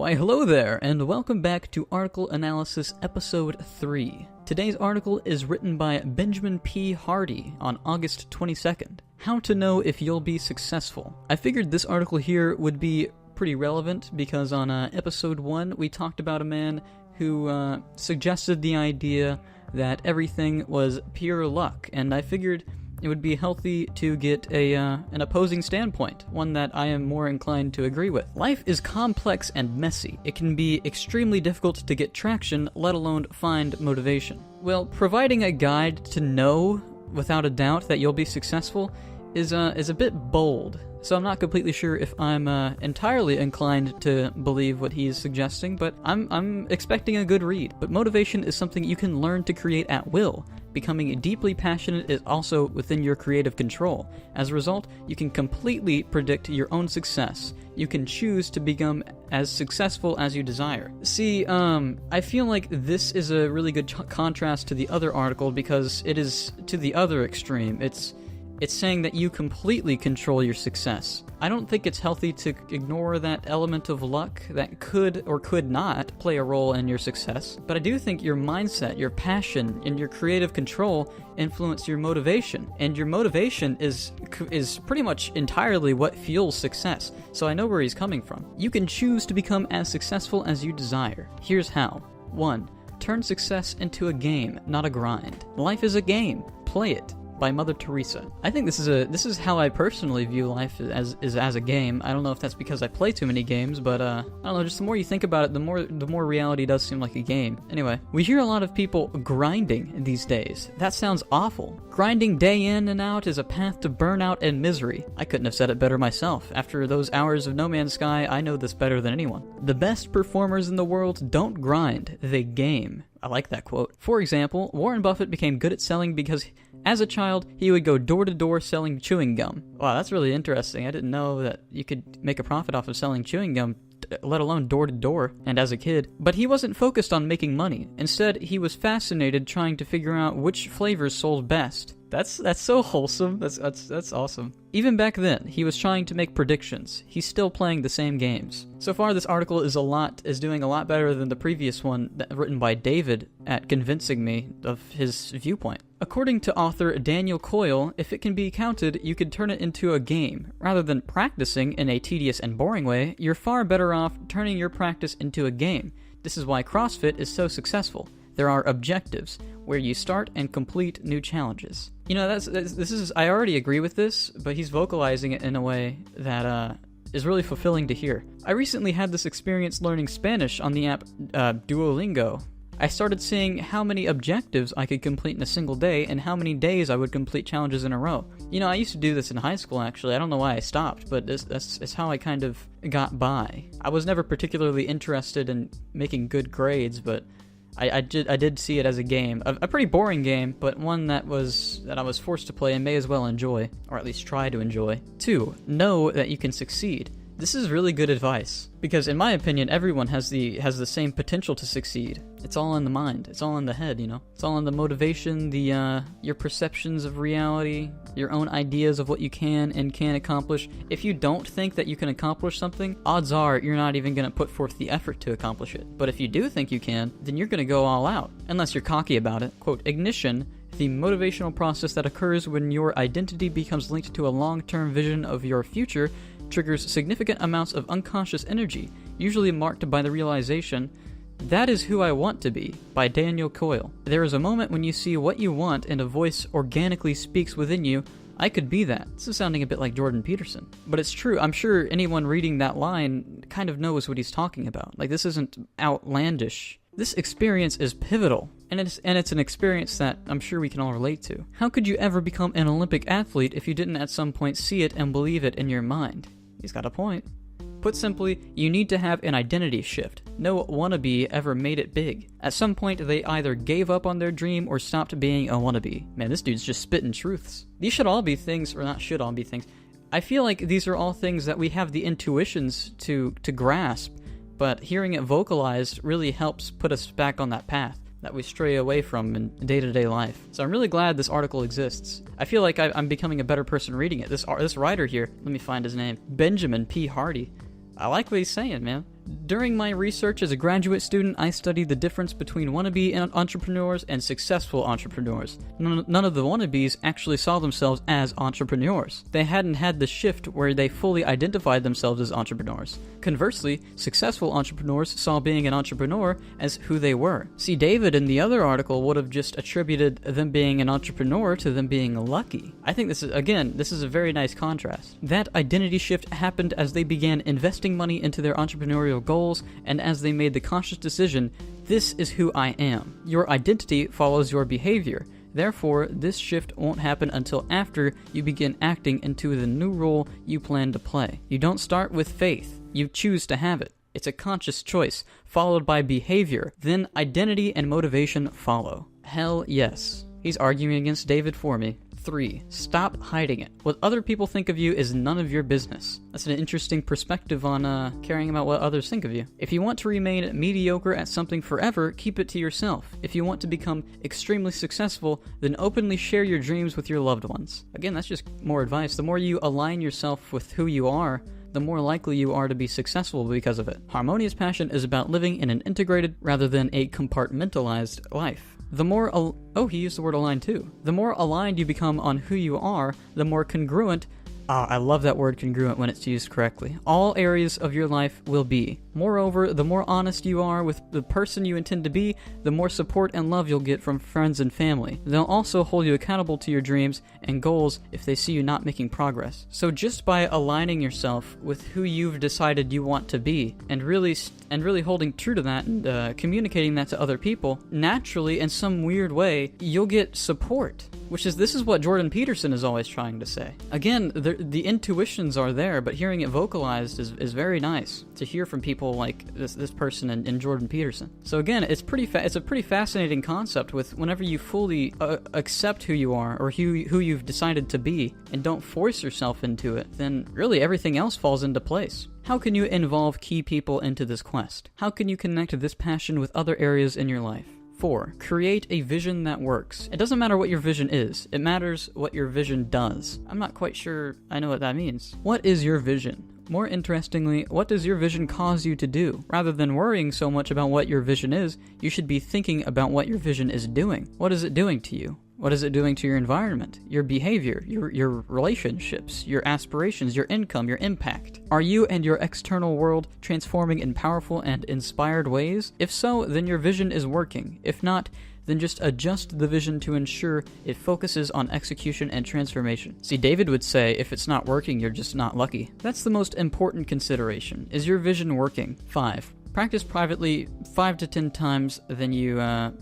Why hello there, and welcome back to Article Analysis Episode 3. Today's article is written by Benjamin P. Hardy on August 22nd. How to know if you'll be successful. I figured this article here would be pretty relevant because on Episode 1 we talked about a man who suggested the idea that everything was pure luck, and I figured it would be healthy to get an opposing standpoint, one that I am more inclined to agree with. Life is complex and messy. It can be extremely difficult to get traction, let alone find motivation. Well, providing a guide to know without a doubt that you'll be successful is a bit bold. So I'm not completely sure if I'm entirely inclined to believe what he's suggesting, but I'm expecting a good read. But motivation is something you can learn to create at will. Becoming deeply passionate is also within your creative control. As a result, you can completely predict your own success. You can choose to become as successful as you desire. See, I feel like this is a really good contrast to the other article because it is to the other extreme. It's saying that you completely control your success. I don't think it's healthy to ignore that element of luck that could or could not play a role in your success, but I do think your mindset, your passion, and your creative control influence your motivation, and your motivation is pretty much entirely what fuels success, so I know where he's coming from. You can choose to become as successful as you desire. Here's how. 1. Turn success into a game, not a grind. Life is a game. Play it. By Mother Teresa. I think this is how I personally view life as a game. I don't know if that's because I play too many games, but I don't know, just the more you think about it, the more reality does seem like a game. Anyway, we hear a lot of people grinding these days. That sounds awful. Grinding day in and out is a path to burnout and misery. I couldn't have said it better myself. After those hours of No Man's Sky, I know this better than anyone. The best performers in the world don't grind, they game. I like that quote. For example, Warren Buffett became good at selling because as a child, he would go door to door selling chewing gum. Wow, that's really interesting. I didn't know that you could make a profit off of selling chewing gum, let alone door to door, and as a kid. But he wasn't focused on making money. Instead, he was fascinated trying to figure out which flavors sold best. That's so wholesome. That's awesome. Even back then, he was trying to make predictions. He's still playing the same games. So far, this article is doing a lot better than the previous one written by David at convincing me of his viewpoint. According to author Daniel Coyle, if it can be counted, you could turn it into a game. Rather than practicing in a tedious and boring way, you're far better off turning your practice into a game. This is why CrossFit is so successful. There are objectives, where you start and complete new challenges. You know, I already agree with this, but he's vocalizing it in a way that is really fulfilling to hear. I recently had this experience learning Spanish on the app Duolingo. I started seeing how many objectives I could complete in a single day and how many days I would complete challenges in a row. You know, I used to do this in high school, actually. I don't know why I stopped, but that's how I kind of got by. I was never particularly interested in making good grades, but I did see it as a game, a pretty boring game, but one that I was forced to play and may as well enjoy, or at least try to enjoy. 2. Know that you can succeed. This is really good advice, because in my opinion, everyone has the same potential to succeed. It's all in the mind. It's all in the head, you know? It's all in the motivation, your perceptions of reality, your own ideas of what you can and can't accomplish. If you don't think that you can accomplish something, odds are you're not even going to put forth the effort to accomplish it. But if you do think you can, then you're going to go all out, unless you're cocky about it. Quote, ignition, the motivational process that occurs when your identity becomes linked to a long-term vision of your future, triggers significant amounts of unconscious energy, usually marked by the realization, "That is who I want to be," by Daniel Coyle. There is a moment when you see what you want and a voice organically speaks within you, "I could be that." This is sounding a bit like Jordan Peterson. But it's true. I'm sure anyone reading that line kind of knows what he's talking about. Like, this isn't outlandish. This experience is pivotal, and it's an experience that I'm sure we can all relate to. How could you ever become an Olympic athlete if you didn't at some point see it and believe it in your mind? He's got a point. Put simply, you need to have an identity shift. No wannabe ever made it big. At some point, they either gave up on their dream or stopped being a wannabe. Man, this dude's just spitting truths. These should all be things, or not should all be things. I feel like these are all things that we have the intuitions to grasp, but hearing it vocalized really helps put us back on that path that we stray away from in day-to-day life. So I'm really glad this article exists. I feel like I'm becoming a better person reading it. This writer here, let me find his name, Benjamin P. Hardy. I like what he's saying, man. During my research as a graduate student, I studied the difference between wannabe entrepreneurs and successful entrepreneurs. None of the wannabes actually saw themselves as entrepreneurs. They hadn't had the shift where they fully identified themselves as entrepreneurs. Conversely, successful entrepreneurs saw being an entrepreneur as who they were. See, David in the other article would have just attributed them being an entrepreneur to them being lucky. I think this is a very nice contrast. That identity shift happened as they began investing money into their entrepreneurial goals, and as they made the conscious decision, this is who I am. Your identity follows your behavior. Therefore, this shift won't happen until after you begin acting into the new role you plan to play. You don't start with faith. You choose to have it. It's a conscious choice, followed by behavior. Then identity and motivation follow. Hell yes. He's arguing against David for me. 3. Stop hiding it. What other people think of you is none of your business. That's an interesting perspective on caring about what others think of you. If you want to remain mediocre at something forever, keep it to yourself. If you want to become extremely successful, then openly share your dreams with your loved ones. Again, that's just more advice. The more you align yourself with who you are, the more likely you are to be successful because of it. Harmonious passion is about living in an integrated rather than a compartmentalized life. The more he used the word aligned too. The more aligned you become on who you are, the more congruent, I love that word congruent when it's used correctly, all areas of your life will be. Moreover, the more honest you are with the person you intend to be, the more support and love you'll get from friends and family. They'll also hold you accountable to your dreams and goals if they see you not making progress. So just by aligning yourself with who you've decided you want to be, and really holding true to that and communicating that to other people, naturally, in some weird way, you'll get support. This is what Jordan Peterson is always trying to say. Again, the intuitions are there, but hearing it vocalized is very nice to hear from people like this person and Jordan Peterson. So again, it's a pretty fascinating concept with whenever you fully accept who you are or who you've decided to be and don't force yourself into it, then really everything else falls into place. How can you involve key people into this quest? How can you connect this passion with other areas in your life? 4. Create a vision that works. It doesn't matter what your vision is. It matters what your vision does. I'm not quite sure I know what that means. What is your vision? More interestingly, what does your vision cause you to do? Rather than worrying so much about what your vision is, you should be thinking about what your vision is doing. What is it doing to you? What is it doing to your environment, your behavior, your relationships, your aspirations, your income, your impact? Are you and your external world transforming in powerful and inspired ways? If so, then your vision is working. If not, then just adjust the vision to ensure it focuses on execution and transformation. See, David would say, if it's not working, you're just not lucky. That's the most important consideration. Is your vision working? 5. Practice privately 5 to 10 times than you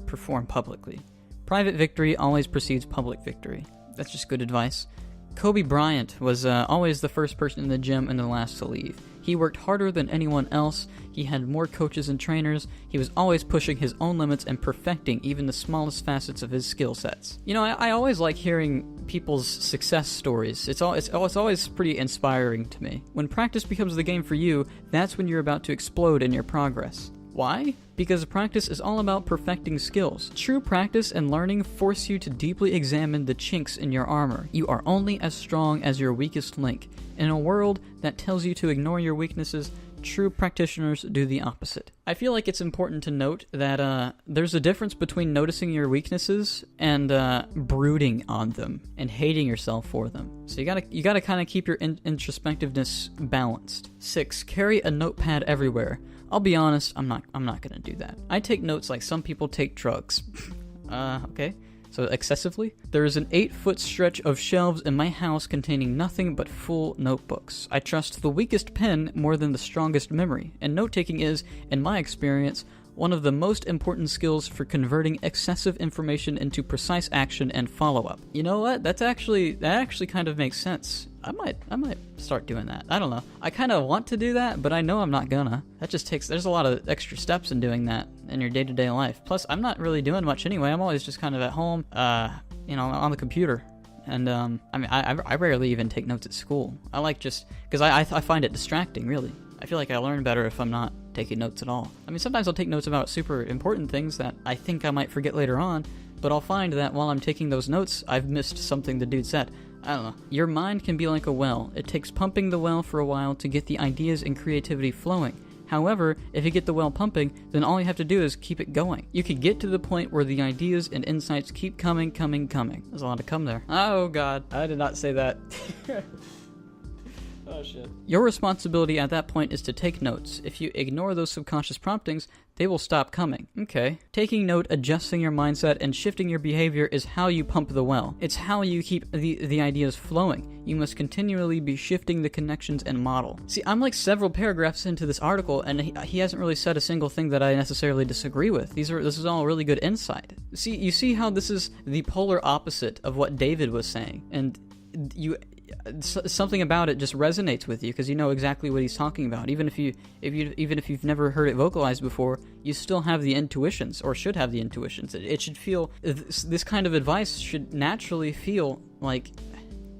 perform publicly. Private victory always precedes public victory. That's just good advice. Kobe Bryant was always the first person in the gym and the last to leave. He worked harder than anyone else. He had more coaches and trainers. He was always pushing his own limits and perfecting even the smallest facets of his skill sets. You know, I always like hearing people's success stories. It's always pretty inspiring to me. When practice becomes the game for you, that's when you're about to explode in your progress. Why? Because practice is all about perfecting skills. True practice and learning force you to deeply examine the chinks in your armor. You are only as strong as your weakest link. In a world that tells you to ignore your weaknesses, true practitioners do the opposite. I feel like it's important to note that there's a difference between noticing your weaknesses and brooding on them and hating yourself for them. So you gotta kind of keep your introspectiveness balanced. 6. Carry a notepad everywhere. I'll be honest, I'm not gonna do that. I take notes like some people take drugs. Okay. So excessively? There is an 8-foot stretch of shelves in my house containing nothing but full notebooks. I trust the weakest pen more than the strongest memory, and note-taking is, in my experience, one of the most important skills for converting excessive information into precise action and follow-up. You know what? That actually kind of makes sense. I might start doing that. I don't know. I kind of want to do that, but I know I'm not gonna. There's a lot of extra steps in doing that in your day-to-day life. Plus, I'm not really doing much anyway. I'm always just kind of at home, on the computer. And, I rarely even take notes at school. I like because I find it distracting, really. I feel like I learn better if I'm not taking notes at all. I mean, sometimes I'll take notes about super important things that I think I might forget later on, but I'll find that while I'm taking those notes, I've missed something the dude said. I don't know. Your mind can be like a well. It takes pumping the well for a while to get the ideas and creativity flowing. However, if you get the well pumping, then all you have to do is keep it going. You could get to the point where the ideas and insights keep coming. There's a lot to come there. Oh god, I did not say that. Oh shit. Your responsibility at that point is to take notes. If you ignore those subconscious promptings, they will stop coming. Okay. Taking note, adjusting your mindset, and shifting your behavior is how you pump the well. It's how you keep the ideas flowing. You must continually be shifting the connections and model. See, I'm like several paragraphs into this article, and he hasn't really said a single thing that I necessarily disagree with. This is all really good insight. See, you see how this is the polar opposite of what David was saying, and something about it just resonates with you because you know exactly what he's talking about. Even if you've never heard it vocalized before, you still have the intuitions, or should have the intuitions. It should feel, this kind of advice should naturally feel like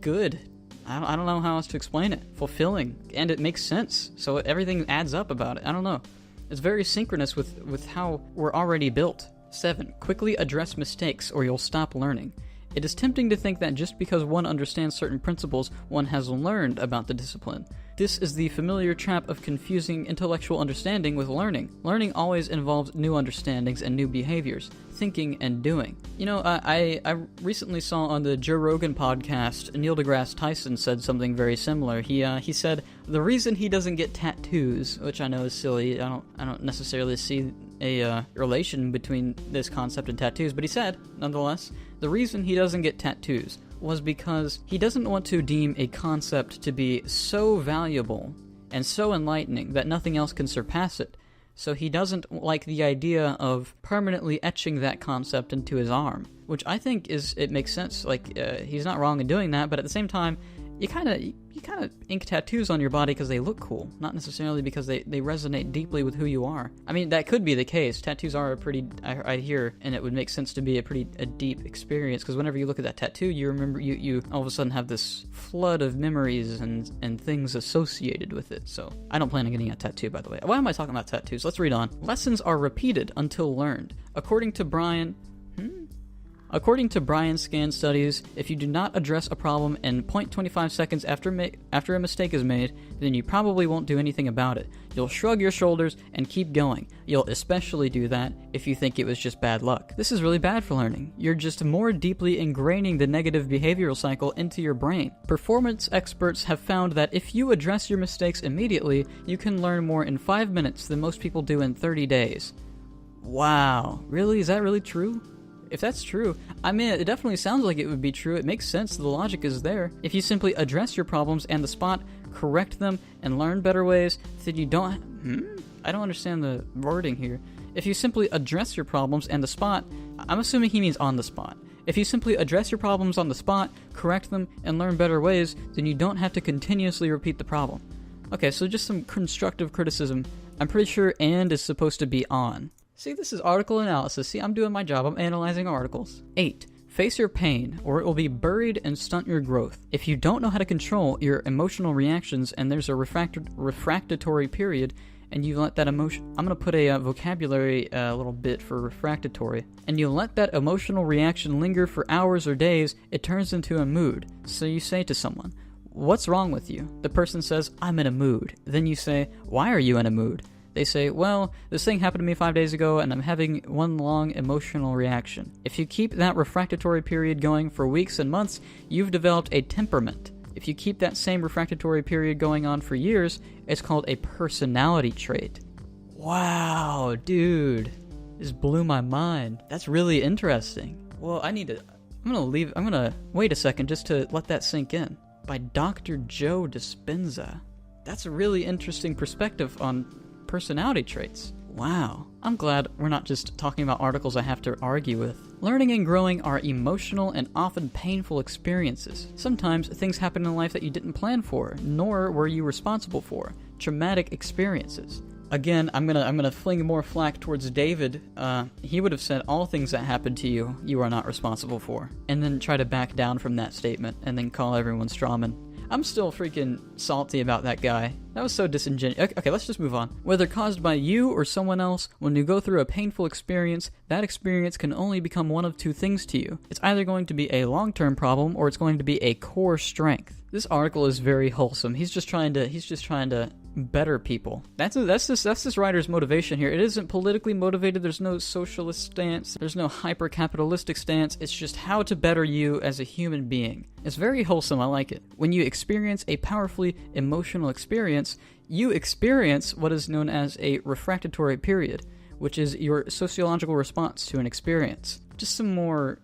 good. I don't know how else to explain it. Fulfilling, and it makes sense. So everything adds up about it. I don't know. It's very synchronous with how we're already built. 7. Quickly address mistakes or you'll stop learning. It is tempting to think that just because one understands certain principles, one has learned about the discipline. This is the familiar trap of confusing intellectual understanding with learning. Learning always involves new understandings and new behaviors, thinking and doing. You know, I recently saw on the Joe Rogan podcast, Neil deGrasse Tyson said something very similar. He said the reason he doesn't get tattoos, which I know is silly, I don't necessarily see a relation between this concept and tattoos, but he said, nonetheless, the reason he doesn't get tattoos was because he doesn't want to deem a concept to be so valuable and so enlightening that nothing else can surpass it. So he doesn't like the idea of permanently etching that concept into his arm, which I think it makes sense. Like, he's not wrong in doing that, but at the same time, you kind of ink tattoos on your body because they look cool, not necessarily because they resonate deeply with who you are. I mean, that could be the case. Tattoos are a pretty, I hear, and it would make sense to be a deep experience, because whenever you look at that tattoo, you remember, you all of a sudden have this flood of memories and things associated with it. So I don't plan on getting a tattoo, by the way. Why am I talking about tattoos? Let's read on. Lessons are repeated until learned. According to Brian's scan studies, if you do not address a problem in 0.25 seconds after a mistake is made, then you probably won't do anything about it. You'll shrug your shoulders and keep going. You'll especially do that if you think it was just bad luck. This is really bad for learning. You're just more deeply ingraining the negative behavioral cycle into your brain. Performance experts have found that if you address your mistakes immediately, you can learn more in 5 minutes than most people do in 30 days. Wow. Really? Is that really true? If that's true, I mean, it definitely sounds like it would be true. It makes sense. The logic is there. If you simply address your problems and the spot, correct them, and learn better ways, then you don't... I don't understand the wording here. If you simply address your problems and the spot... I'm assuming he means on the spot. If you simply address your problems on the spot, correct them, and learn better ways, then you don't have to continuously repeat the problem. Okay, so just some constructive criticism. I'm pretty sure "and" is supposed to be on. See, this is article analysis. See, I'm doing my job. I'm analyzing articles. 8. Face your pain, or it will be buried and stunt your growth. If you don't know how to control your emotional reactions and there's a refractory period, and you let that emotion... I'm going to put a vocabulary little bit for refractory. And you let that emotional reaction linger for hours or days, it turns into a mood. So you say to someone, "What's wrong with you?" The person says, "I'm in a mood." Then you say, "Why are you in a mood?" They say, "Well, this thing happened to me 5 days ago and I'm having one long emotional reaction." If you keep that refractory period going for weeks and months, you've developed a temperament. If you keep that same refractory period going on for years, it's called a personality trait. Wow, dude. This blew my mind. That's really interesting. Well, I'm gonna wait a second just to let that sink in. By Dr. Joe Dispenza. That's a really interesting perspective on personality traits. Wow. I'm glad we're not just talking about articles I have to argue with. Learning and growing are emotional and often painful experiences. Sometimes things happen in life that you didn't plan for, nor were you responsible for. Traumatic experiences. Again, I'm gonna fling more flack towards David. He would have said all things that happened to you, you are not responsible for. And then try to back down from that statement, and then call everyone strawman. I'm still freaking salty about that guy. That was so disingenuous. Okay, let's just move on. Whether caused by you or someone else, when you go through a painful experience, that experience can only become one of two things to you. It's either going to be a long-term problem or it's going to be a core strength. This article is very wholesome. He's just trying to better people. That's this writer's motivation here. It isn't politically motivated. There's no socialist stance. There's no hyper-capitalistic stance. It's just how to better you as a human being. It's very wholesome. I like it. When you experience a powerfully emotional experience, you experience what is known as a refractory period, which is your sociological response to an experience. Just some more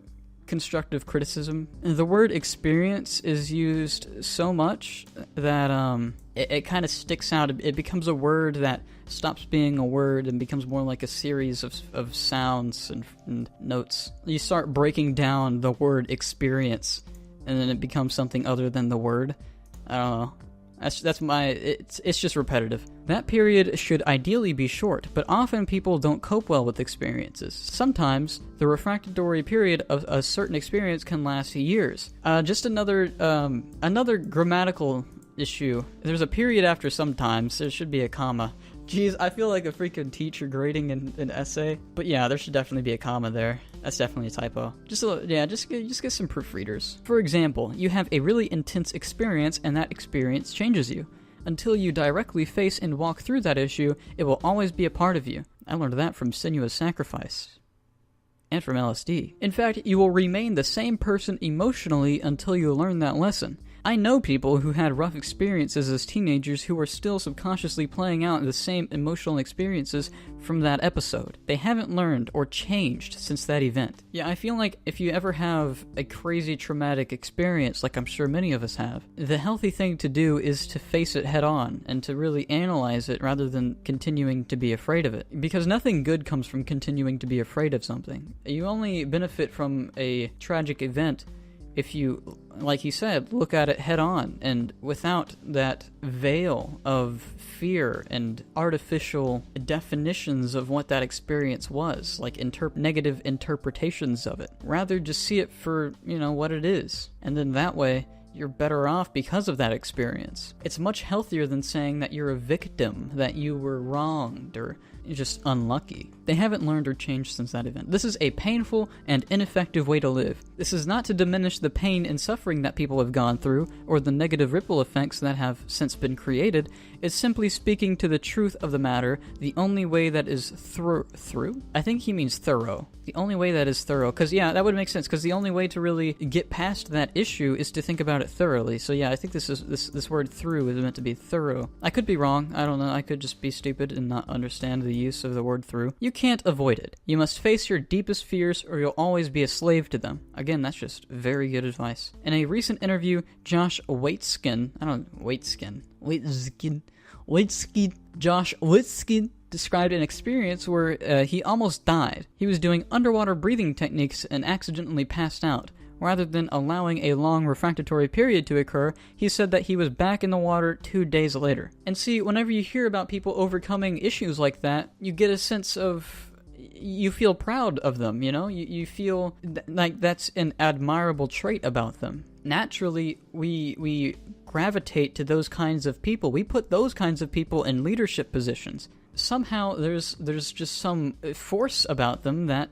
constructive criticism. The word experience is used so much that it kind of sticks out. It becomes a word that stops being a word and becomes more like a series of sounds and notes. You start breaking down the word experience, and then it becomes something other than the word. I don't know. It's just repetitive. That period should ideally be short, but often people don't cope well with experiences. Sometimes the refractory period of a certain experience can last years. Just another grammatical issue. There's a period after sometimes. There should be a comma. Jeez, I feel like a freaking teacher grading an essay. But yeah, there should definitely be a comma there. That's definitely a typo. Just get some proofreaders. For example, you have a really intense experience and that experience changes you. Until you directly face and walk through that issue, it will always be a part of you. I learned that from Sinuous Sacrifice. And from LSD. In fact, you will remain the same person emotionally until you learn that lesson. I know people who had rough experiences as teenagers who are still subconsciously playing out the same emotional experiences from that episode. They haven't learned or changed since that event. Yeah, I feel like if you ever have a crazy traumatic experience, like I'm sure many of us have, the healthy thing to do is to face it head on and to really analyze it rather than continuing to be afraid of it. Because nothing good comes from continuing to be afraid of something. You only benefit from a tragic event if you, like he said, look at it head on and without that veil of fear and artificial definitions of what that experience was, like negative interpretations of it. Rather just see it for, what it is. And then that way, you're better off because of that experience. It's much healthier than saying that you're a victim, that you were wronged, or you're just unlucky. They haven't learned or changed since that event. This is a painful and ineffective way to live. This is not to diminish the pain and suffering that people have gone through, or the negative ripple effects that have since been created. It's simply speaking to the truth of the matter, the only way that is through? I think he means thorough. The only way that is thorough. Because, yeah, that would make sense, because the only way to really get past that issue is to think about it thoroughly. So, yeah, I think this word through is meant to be thorough. I could be wrong. I don't know. I could just be stupid and not understand the use of the word through. You can't avoid it. You must face your deepest fears or you'll always be a slave to them. Again, that's just very good advice. In a recent interview, Josh Waitzkin described an experience where he almost died. He was doing underwater breathing techniques and accidentally passed out. Rather than allowing a long refractory period to occur, he said that he was back in the water 2 days later. And see, whenever you hear about people overcoming issues like that, you get a sense of, you feel proud of them, You feel like that's an admirable trait about them. Naturally, we gravitate to those kinds of people. We put those kinds of people in leadership positions. Somehow, there's just some force about them that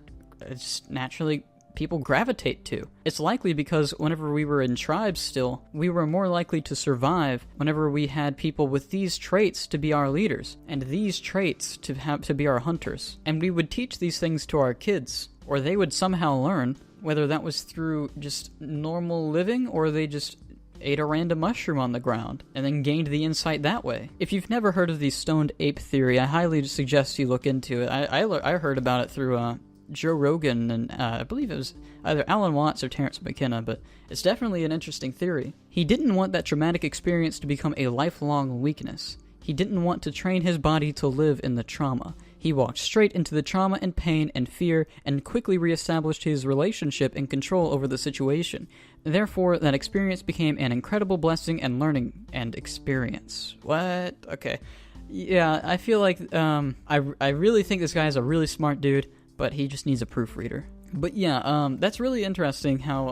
just naturally people gravitate to. It's likely because whenever we were in tribes still, we were more likely to survive whenever we had people with these traits to be our leaders, and these traits to be our hunters. And we would teach these things to our kids, or they would somehow learn, whether that was through just normal living, or they just ate a random mushroom on the ground, and then gained the insight that way. If you've never heard of the stoned ape theory, I highly suggest you look into it. I heard about it through Joe Rogan, and I believe it was either Alan Watts or Terrence McKenna, but it's definitely an interesting theory. He didn't want that traumatic experience to become a lifelong weakness. He didn't want to train his body to live in the trauma. He walked straight into the trauma and pain and fear and quickly reestablished his relationship and control over the situation. Therefore, that experience became an incredible blessing and learning and experience. What? Okay. Yeah, I feel like I really think this guy is a really smart dude, but he just needs a proofreader. But yeah, that's really interesting how,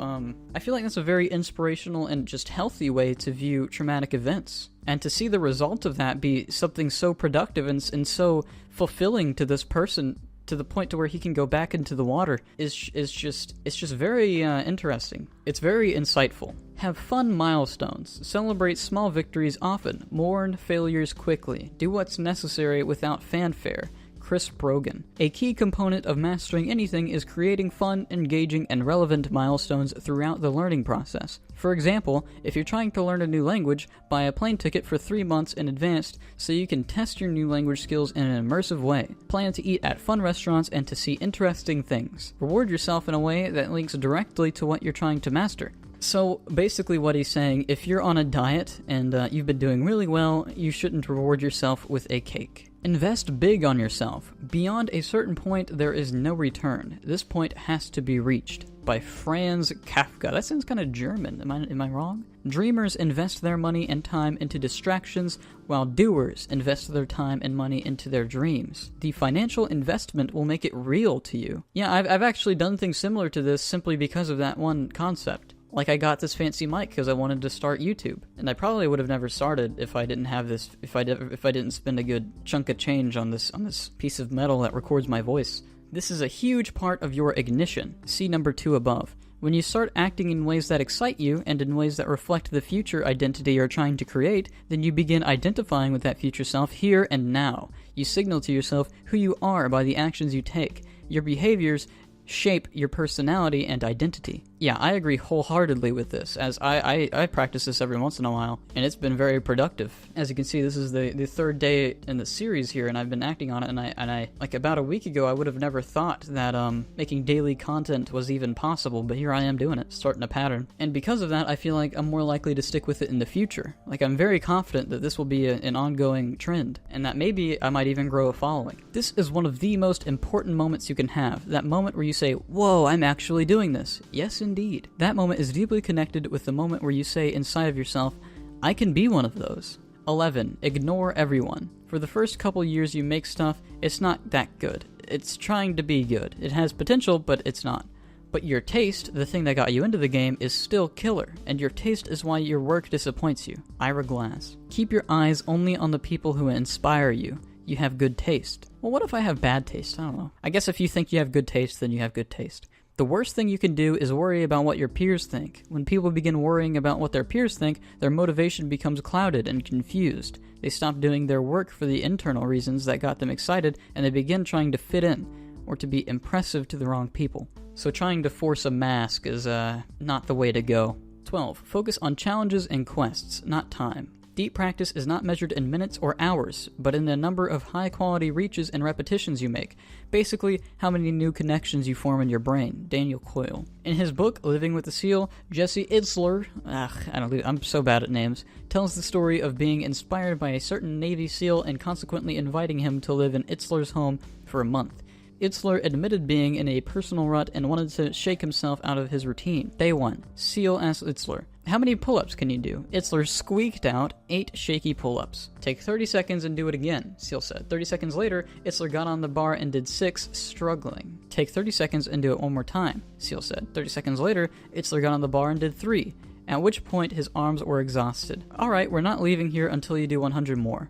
I feel like that's a very inspirational and just healthy way to view traumatic events. And to see the result of that be something so productive and so fulfilling to this person, to the point to where he can go back into the water, is just very interesting. It's very insightful. Have fun milestones. Celebrate small victories often. Mourn failures quickly. Do what's necessary without fanfare. Chris Brogan. A key component of mastering anything is creating fun, engaging, and relevant milestones throughout the learning process. For example, if you're trying to learn a new language, buy a plane ticket for 3 months in advance so you can test your new language skills in an immersive way. Plan to eat at fun restaurants and to see interesting things. Reward yourself in a way that links directly to what you're trying to master. So basically what he's saying, if you're on a diet and you've been doing really well, you shouldn't reward yourself with a cake. Invest big on yourself. Beyond a certain point, there is no return. This point has to be reached. By Franz Kafka. That sounds kind of German. Am I wrong? Dreamers invest their money and time into distractions, while doers invest their time and money into their dreams. The financial investment will make it real to you. Yeah, I've actually done things similar to this simply because of that one concept. Like, I got this fancy mic because I wanted to start YouTube, and I probably would have never started if I didn't have this. If I didn't spend a good chunk of change on this piece of metal that records my voice. This is a huge part of your ignition. See number 2 above. When you start acting in ways that excite you and in ways that reflect the future identity you're trying to create, then you begin identifying with that future self here and now. You signal to yourself who you are by the actions you take. Your behaviors shape your personality and identity. Yeah, I agree wholeheartedly with this, as I practice this every once in a while, and it's been very productive. As you can see, this is the 3rd day in the series here, and I've been acting on it, and I like about a week ago, I would have never thought that making daily content was even possible, but here I am doing it, starting a pattern. And because of that, I feel like I'm more likely to stick with it in the future. Like, I'm very confident that this will be an ongoing trend, and that maybe I might even grow a following. This is one of the most important moments you can have, that moment where you say, whoa, I'm actually doing this. Yes, indeed. That moment is deeply connected with the moment where you say inside of yourself, I can be one of those. 11. Ignore everyone. For the first couple years you make stuff, it's not that good. It's trying to be good. It has potential, but it's not. But your taste, the thing that got you into the game, is still killer, and your taste is why your work disappoints you. Ira Glass. Keep your eyes only on the people who inspire you. You have good taste. Well, what if I have bad taste? I don't know. I guess if you think you have good taste, then you have good taste. The worst thing you can do is worry about what your peers think. When people begin worrying about what their peers think, their motivation becomes clouded and confused. They stop doing their work for the internal reasons that got them excited, and they begin trying to fit in, or to be impressive to the wrong people. So trying to force a mask is not the way to go. 12. Focus on challenges and quests, not time. Deep practice is not measured in minutes or hours, but in the number of high-quality reaches and repetitions you make. Basically, how many new connections you form in your brain. Daniel Coyle. In his book, Living with the Seal, Jesse Itzler, I'm so bad at names, tells the story of being inspired by a certain Navy SEAL and consequently inviting him to live in Itzler's home for a month. Itzler admitted being in a personal rut and wanted to shake himself out of his routine. Day 1. SEAL asked Itzler, how many pull-ups can you do? Itzler squeaked out 8 shaky pull-ups. Take 30 seconds and do it again, SEAL said. 30 seconds later, Itzler got on the bar and did 6, struggling. Take 30 seconds and do it one more time, SEAL said. 30 seconds later, Itzler got on the bar and did 3, at which point his arms were exhausted. Alright, we're not leaving here until you do 100 more.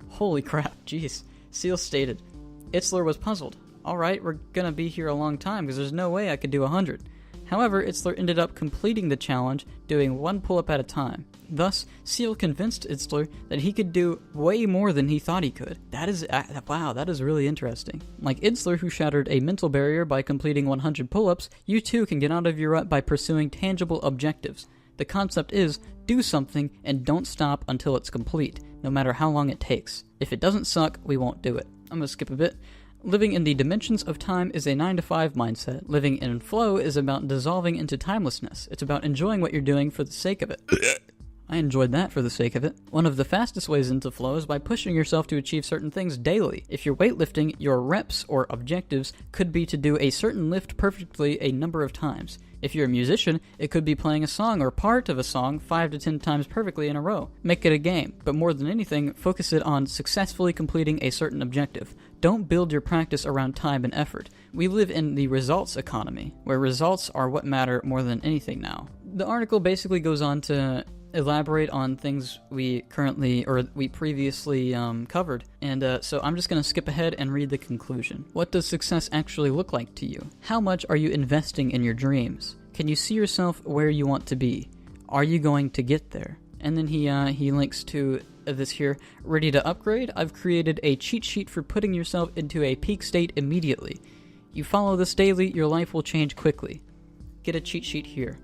Holy crap, jeez. SEAL stated. Itzler was puzzled. Alright, we're gonna be here a long time because there's no way I could do 100. However, Itzler ended up completing the challenge, doing 1 pull-up at a time. Thus, SEAL convinced Itzler that he could do way more than he thought he could. Wow, that is really interesting. Like Itzler, who shattered a mental barrier by completing 100 pull-ups, you too can get out of your rut by pursuing tangible objectives. The concept is, do something and don't stop until it's complete, no matter how long it takes. If it doesn't suck, we won't do it. I'm gonna skip a bit. Living in the dimensions of time is a 9-to-5 mindset. Living in flow is about dissolving into timelessness. It's about enjoying what you're doing for the sake of it. I enjoyed that for the sake of it. One of the fastest ways into flow is by pushing yourself to achieve certain things daily. If you're weightlifting, your reps or objectives could be to do a certain lift perfectly a number of times. If you're a musician, it could be playing a song or part of a song 5 to 10 times perfectly in a row. Make it a game, but more than anything, focus it on successfully completing a certain objective. Don't build your practice around time and effort. We live in the results economy, where results are what matter more than anything now. The article basically goes on to elaborate on things we previously covered, and so I'm just going to skip ahead and read the conclusion. What does success actually look like to you? How much are you investing in your dreams? Can you see yourself where you want to be? Are you going to get there? And then he links to this here. Ready to upgrade? I've created a cheat sheet for putting yourself into a peak state immediately. You follow this daily, your life will change quickly. Get a cheat sheet here.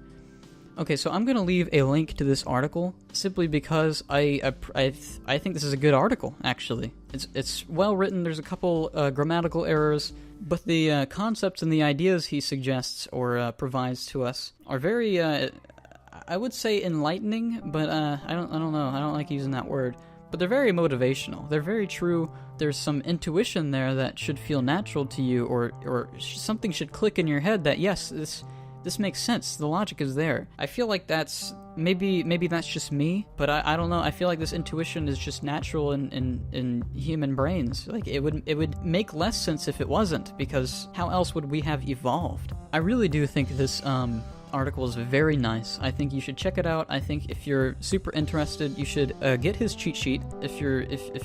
Okay, so I'm going to leave a link to this article simply because I think this is a good article, actually. It's well written, there's a couple grammatical errors, but the concepts and the ideas he suggests or provides to us are very, I would say enlightening, but I don't know, I don't like using that word. But they're very motivational, they're very true. There's some intuition there that should feel natural to you, or something should click in your head that, yes, this makes sense. The logic is there. I feel like that's maybe that's just me, but I don't know. I feel like this intuition is just natural in human brains. Like it would make less sense if it wasn't, because how else would we have evolved? I really do think this article is very nice. I think you should check it out. I think if you're super interested, you should get his cheat sheet. If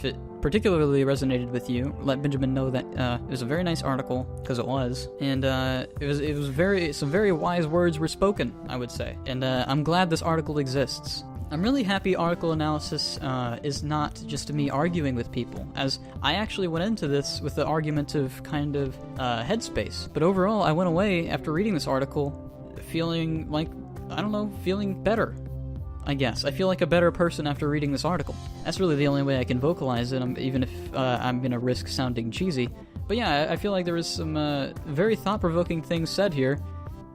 it particularly resonated with you, let Benjamin know that it was a very nice article, because it was, and some very wise words were spoken, I would say, and I'm glad this article exists. I'm really happy article analysis is not just me arguing with people, as I actually went into this with the argumentative kind of headspace, but overall I went away after reading this article feeling like, I don't know, feeling better, I guess. I feel like a better person after reading this article. That's really the only way I can vocalize it, even if I'm gonna risk sounding cheesy. But yeah, I feel like there was some very thought-provoking things said here,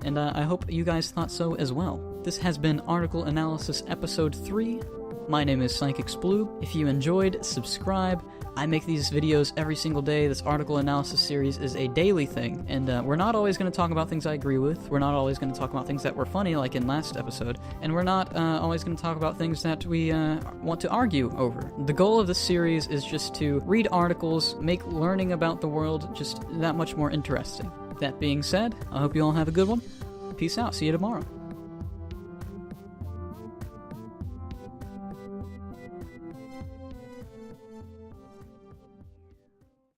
and I hope you guys thought so as well. This has been Article Analysis Episode 3. My name is PsychicSploob. If you enjoyed, subscribe. I make these videos every single day. This article analysis series is a daily thing, and we're not always going to talk about things I agree with. We're not always going to talk about things that were funny, like in last episode, and we're not always going to talk about things that we want to argue over. The goal of this series is just to read articles, make learning about the world just that much more interesting. That being said, I hope you all have a good one. Peace out. See you tomorrow.